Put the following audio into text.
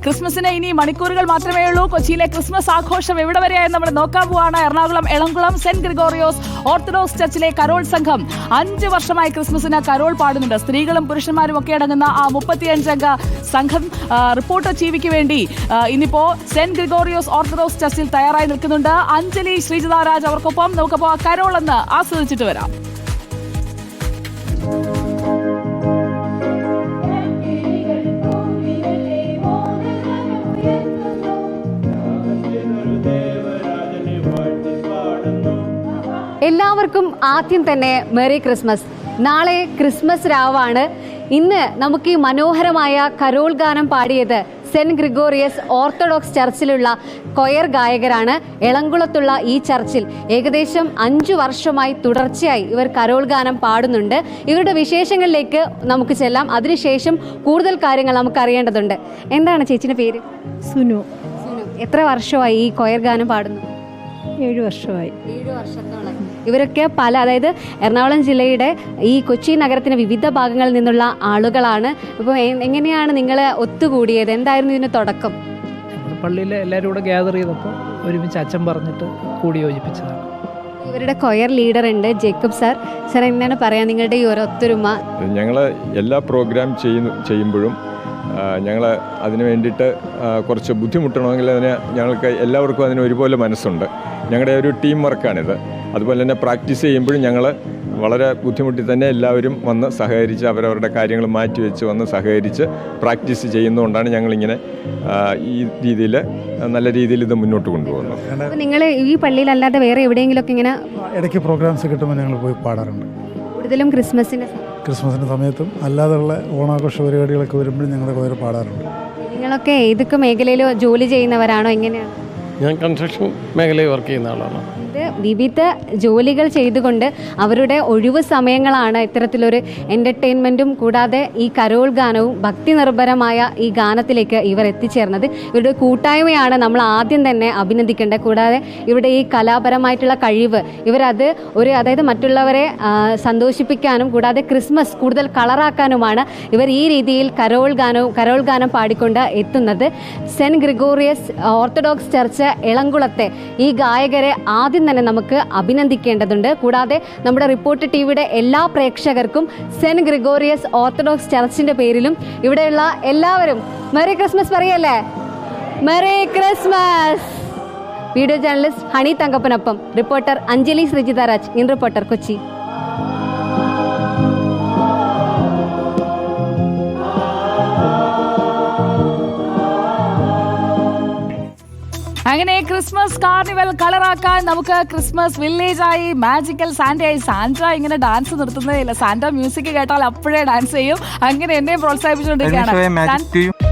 ക്രിസ്മസിന് ഇനി മണിക്കൂറുകൾ മാത്രമേ ഉള്ളൂ. കൊച്ചിയിലെ ക്രിസ്മസ് ആഘോഷം എവിടെ വരെയായി നമ്മൾ നോക്കാൻ പോവാണ്. എറണാകുളം എളംകുളം സെന്റ് ഗ്രിഗോറിയോസ് ഓർത്തഡോക്സ് ചർച്ചിലെ കരോൾ സംഘം 5 വർഷമായി ക്രിസ്മസിന് കരോൾ പാടുന്നുണ്ട്. സ്ത്രീകളും പുരുഷന്മാരും ഒക്കെ അടങ്ങുന്ന ആ 35 അംഗ സംഘം റിപ്പോർട്ടർ ടിവിക്ക് വേണ്ടി ഇന്നിപ്പോ സെന്റ് ഗ്രിഗോറിയോസ് ഓർത്തഡോക്സ് ചർച്ചിൽ തയ്യാറായി നിൽക്കുന്നുണ്ട്. അഞ്ജലി ശ്രീജിതാരാജ് അവർക്കൊപ്പം നമുക്കപ്പോ കരോൾ എന്ന് ആസ്വദിച്ചിട്ട് വരാം. എല്ലാവർക്കും ആദ്യം തന്നെ മെറി ക്രിസ്മസ്. നാളെ ക്രിസ്മസ് രാവാണ്. ഇന്ന് നമുക്ക് ഈ മനോഹരമായ കരോൾ ഗാനം പാടിയത് സെന്റ് ഗ്രിഗോറിയസ് ഓർത്തഡോക്സ് ചർച്ചിലുള്ള കൊയർ ഗായകരാണ്. എളംകുളത്തുള്ള ഈ ചർച്ചിൽ ഏകദേശം 5 വർഷമായി തുടർച്ചയായി ഇവർ കരോൾ ഗാനം പാടുന്നുണ്ട്. ഇവരുടെ വിശേഷങ്ങളിലേക്ക് നമുക്ക് ചെല്ലാം. അതിനുശേഷം കൂടുതൽ കാര്യങ്ങൾ നമുക്ക് അറിയേണ്ടതുണ്ട്. എന്താണ് ചേച്ചിയുടെ പേര്? സുനു. എത്ര വർഷമായി ഈ കൊയർ ഗാനം പാടുന്നു? 7 വർഷമായി. 7 വർഷത്തോളം. ഇവരൊക്കെ അതായത് എറണാകുളം ജില്ലയുടെ ഈ കൊച്ചി നഗരത്തിന് വിവിധ ഭാഗങ്ങളിൽ നിന്നുള്ള ആളുകളാണ്. ഇപ്പോൾ എങ്ങനെയാണ് നിങ്ങൾ ഒത്തുകൂടിയത്? എന്തായിരുന്നു ഇതിന് തുടക്കം? പള്ളിയിൽ എല്ലാവരും കൂടെ ഗ്യാദർ ചെയ്തപ്പോൾ ഒരുമിച്ച് അച്ഛൻ പറഞ്ഞിട്ട് കൂടി യോജിപ്പിച്ചതാണ്. ഇവരുടെ കൊയർ ലീഡർ ഉണ്ട് ജേക്കബ് സാർ. സാർ എന്താണ് പറയാ നിങ്ങളുടെ ഈ ഒരു ഒത്തൊരുമ? ഞങ്ങൾ എല്ലാ പ്രോഗ്രാം ചെയ്യുമ്പോഴും ഞങ്ങൾ അതിന് വേണ്ടിയിട്ട് കുറച്ച് ബുദ്ധിമുട്ടണമെങ്കിൽ ഞങ്ങൾക്ക് എല്ലാവർക്കും അതിന് ഒരുപോലെ മനസ്സുണ്ട്. ഞങ്ങളുടെ ഒരു ടീം വർക്കാണിത്. അതുപോലെ തന്നെ പ്രാക്ടീസ് ചെയ്യുമ്പോഴും ഞങ്ങൾ വളരെ ബുദ്ധിമുട്ടി തന്നെ എല്ലാവരും വന്ന് സഹകരിച്ച് അവരവരുടെ കാര്യങ്ങൾ മാറ്റിവെച്ച് വന്ന് സഹകരിച്ച് പ്രാക്ടീസ് ചെയ്യുന്നതുകൊണ്ടാണ് ഞങ്ങളിങ്ങനെ ഈ രീതിയിൽ നല്ല രീതിയിൽ ഇത് മുന്നോട്ട് കൊണ്ടുപോകുന്നത്. നിങ്ങൾ ഈ പള്ളിയിലല്ലാതെ വേറെ എവിടെയെങ്കിലുമൊക്കെ ഇങ്ങനെ ഇടയ്ക്ക് പ്രോഗ്രാംസ് കിട്ടുമ്പോൾ ഞങ്ങൾ പോയി പാടാറുണ്ട്. കൂടുതലും ക്രിസ്മസിൻ്റെ സമയത്തും അല്ലാതെയുള്ള ഓണാഘോഷ പരിപാടികളൊക്കെ വരുമ്പോഴും ഞങ്ങളുടെ കൊയർ പാടാറുണ്ട്. നിങ്ങളൊക്കെ ഏതൊക്കെ മേഖലയിൽ ജോലി ചെയ്യുന്നവരാണോ? എങ്ങനെയാണ്? ഞാൻ കൺസ്ട്രക്ഷൻ മേഖലയിൽ വർക്ക് ചെയ്യുന്ന ആളാണ്. വിവിധ ജോലികൾ ചെയ്തുകൊണ്ട് അവരുടെ ഒഴിവ് സമയങ്ങളാണ് ഇത്തരത്തിലൊരു എൻ്റർടൈൻമെൻറ്റും കൂടാതെ ഈ കരോൾ ഗാനവും ഭക്തി നിർഭരമായ ഈ ഗാനത്തിലേക്ക് ഇവർ എത്തിച്ചേർന്നത്. ഇവരുടെ കൂട്ടായ്മയാണ് നമ്മൾ ആദ്യം തന്നെ അഭിനന്ദിക്കേണ്ടത്. കൂടാതെ ഇവരുടെ ഈ കലാപരമായിട്ടുള്ള കഴിവ് ഇവരത് അതായത് മറ്റുള്ളവരെ സന്തോഷിപ്പിക്കാനും കൂടാതെ ക്രിസ്മസ് കൂടുതൽ കളറാക്കാനുമാണ് ഇവർ ഈ രീതിയിൽ കരോൾ ഗാനം പാടിക്കൊണ്ട് എത്തുന്നത്. സെന്റ് ഗ്രിഗോറിയസ് ഓർത്തഡോക്സ് ചർച്ച് എളംകുളത്തെ ഈ ഗായകരെ ആദ്യം തന്നെ നമുക്ക് അഭിനന്ദിക്കേണ്ടതുണ്ട്. കൂടാതെ നമ്മുടെ റിപ്പോർട്ടർ ടിവിയുടെ എല്ലാ പ്രേക്ഷകർക്കും സെന്റ് ഗ്രിഗോറിയസ് ഓർത്തഡോക്സ് ചർച്ചിന്റെ പേരിലും ഇവിടെയുള്ള എല്ലാവരും മെറി ക്രിസ്മസ് പറയല്ലേ? Merry Christmas. Video journalist Honey തങ്കപ്പനൊപ്പം reporter Anjali Sreejitharaj, in reporter Kochi. അങ്ങനെ ക്രിസ്മസ് കാർണിവൽ കളറാക്കാൻ നമുക്ക് ക്രിസ്മസ് വില്ലേജായി മാജിക്കൽ സാന്റയായി. സാന്റ ഇങ്ങനെ ഡാൻസ് നിർത്തുന്നതേ ഇല്ല. സാന്റ മ്യൂസിക് കേട്ടാൽ അപ്പോഴേ ഡാൻസ് ചെയ്യും. അങ്ങനെ എന്നെയും പ്രോത്സാഹിപ്പിച്ചുകൊണ്ടിരിക്കുകയാണ്.